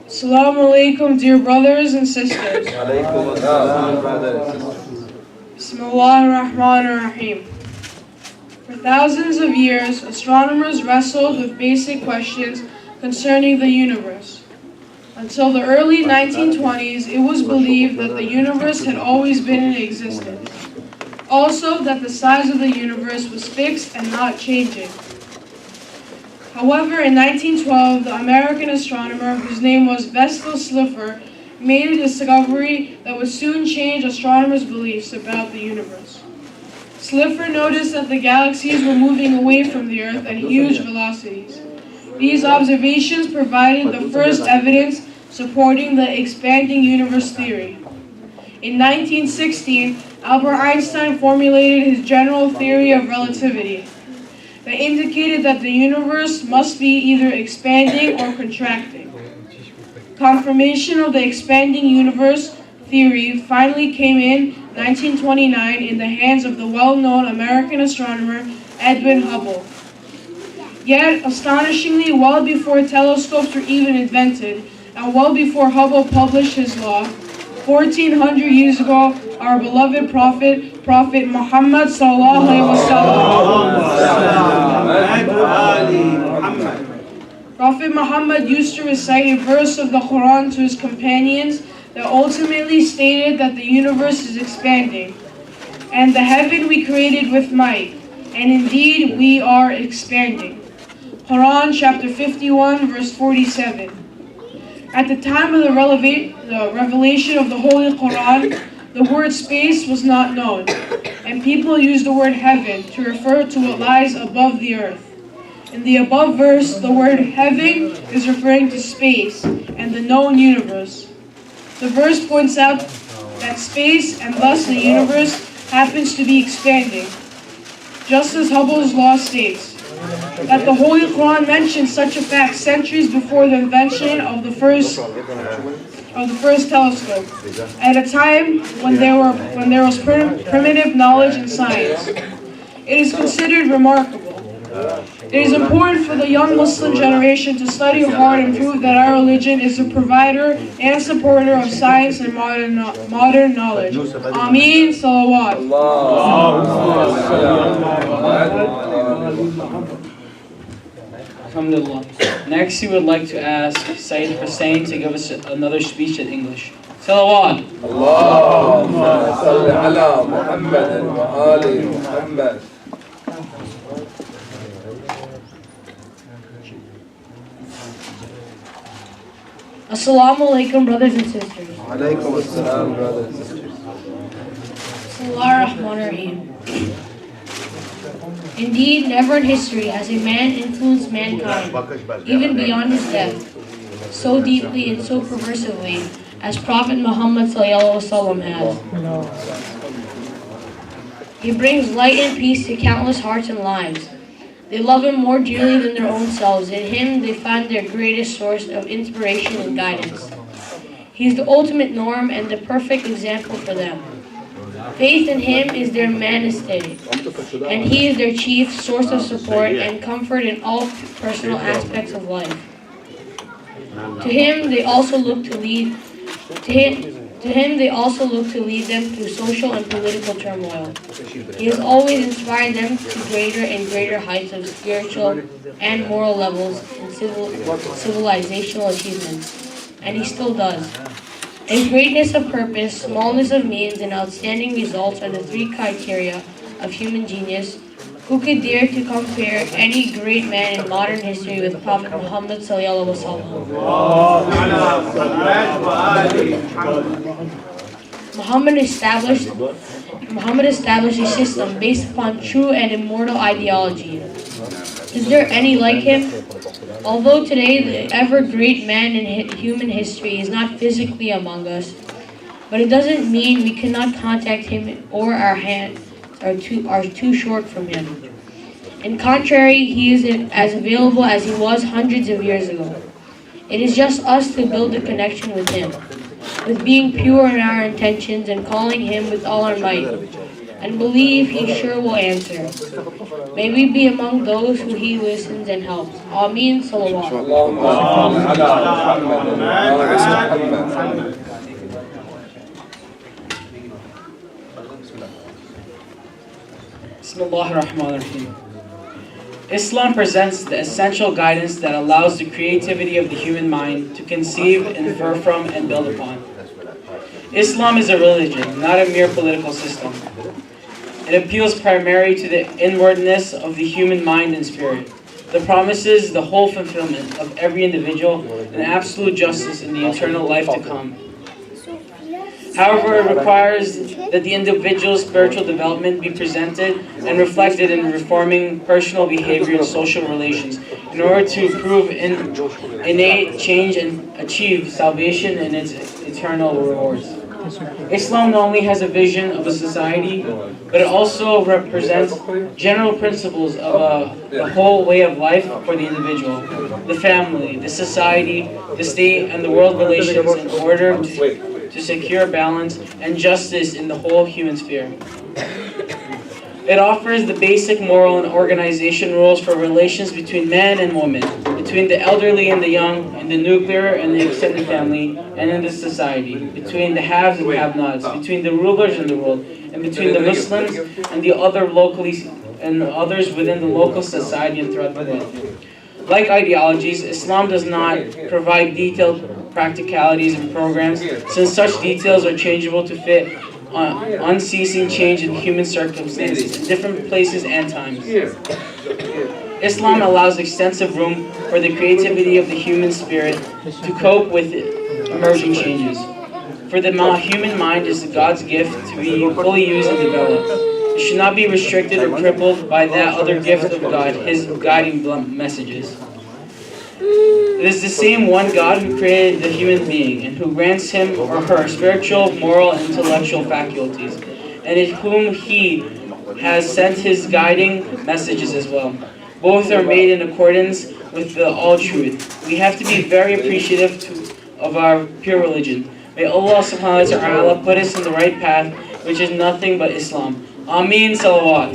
Assalamu alaikum, dear brothers and sisters. Alaikum assalam, brothers and sisters. Bismillah ar-Rahman ar-Rahim. For thousands of years, astronomers wrestled with basic questions concerning the universe. Until the early 1920s, it was believed that the universe had always been in existence. Also, that the size of the universe was fixed and not changing. However, in 1912, the American astronomer, whose name was Vestal Slipher, made a discovery that would soon change astronomers' beliefs about the universe. Slipher noticed that the galaxies were moving away from the Earth at huge velocities. These observations provided the first evidence supporting the expanding universe theory. In 1916, Albert Einstein formulated his general theory of relativity that indicated that the universe must be either expanding or contracting. Confirmation of the expanding universe theory finally came in 1929 in the hands of the well-known American astronomer Edwin Hubble. Yet, astonishingly, well before telescopes were even invented, and well before Hubble published his law, 1400 years ago, our beloved Prophet Muhammad sallallahu alaihi wasallam. Prophet Muhammad used to recite a verse of the Quran to his companions that ultimately stated that the universe is expanding, and the heaven we created with might, and indeed we are expanding. Quran chapter 51 verse 47. At the time of the revelation of the Holy Quran, the word space was not known, and people used the word heaven to refer to what lies above the earth. In the above verse, the word heaven is referring to space and the known universe. The verse points out that space, and thus the universe, happens to be expanding, just as Hubble's law states. That the Holy Quran mentions such a fact centuries before the invention of the first telescope, at a time when there was primitive knowledge and science. It is considered remarkable. It is important for the young Muslim generation to study hard and prove that our religion is a provider and supporter of science and modern knowledge. Ameen, salawat. Alhamdulillah. Next, we would like to ask Sayyid Hussein to give us another speech in English. Salawat. Allahumma salli ala Muhammadin wa ali Muhammad. Assalamu alaikum, brothers and sisters. Alaikum assalam, brothers and sisters. Bismillah ar-Rahman ar-Rahim. Indeed, never in history has a man influenced mankind, even beyond his death, so deeply and so perversively as Prophet Muhammad ﷺ has. He brings light and peace to countless hearts and lives. They love him more dearly than their own selves. In him, they find their greatest source of inspiration and guidance. He is the ultimate norm and the perfect example for them. Faith in him is their mainstay, and he is their chief source of support and comfort in all personal aspects of life. To him, they also look to lead them through social and political turmoil. He has always inspired them to greater and greater heights of spiritual and moral levels and civilizational achievements, and he still does. In greatness of purpose, smallness of means, and outstanding results are the three criteria of human genius. Who could dare to compare any great man in modern history with Prophet Muhammad sallallahu alaihi wasallam? Muhammad established a system based upon true and immortal ideology. Is there any like him? Although today the ever great man in human history is not physically among us, but it doesn't mean we cannot contact him or our hands are too short from him. In contrary, he is as available as he was hundreds of years ago. It is just us to build a connection with him, with being pure in our intentions and calling him with all our might. and believe he sure will answer. May we be among those who he listens and helps. Ameen. Salawat. اللهم صل على محمد وآل محمد. Bismillah ar-Rahman ar-Rahim. Islam presents the essential guidance that allows the creativity of the human mind to conceive, infer from, and build upon. Islam is a religion, not a mere political system. It appeals primarily to the inwardness of the human mind and spirit. It promises the whole fulfillment of every individual and absolute justice in the eternal life to come. However, it requires that the individual's spiritual development be presented and reflected in reforming personal behavior and social relations in order to prove innate change and achieve salvation and its eternal rewards. Islam not only has a vision of a society, but it also represents general principles of a whole way of life for the individual, the family, the society, the state, and the world relations in order to secure balance and justice in the whole human sphere. It offers the basic moral and organization rules for relations between man and woman, between the elderly and the young, in the nuclear and the extended family, and in the society, between the haves and have-nots, between the rulers and the ruled, and between the Muslims and the others within the local society and throughout the world. Like ideologies, Islam does not provide detailed practicalities and programs, since such details are changeable to fit unceasing change in human circumstances in different places and times. Islam allows extensive room for the creativity of the human spirit to cope with emerging changes. For the human mind is God's gift to be fully used and developed. It should not be restricted or crippled by that other gift of God, His guiding messages. It is the same one God who created the human being and who grants him or her spiritual, moral, and intellectual faculties, and in whom He has sent His guiding messages as well. Both are made in accordance with the all-truth. We have to be very appreciative of our pure religion. May Allah subhanahu wa ta'ala put us in the right path, which is nothing but Islam. Ameen. Salawat.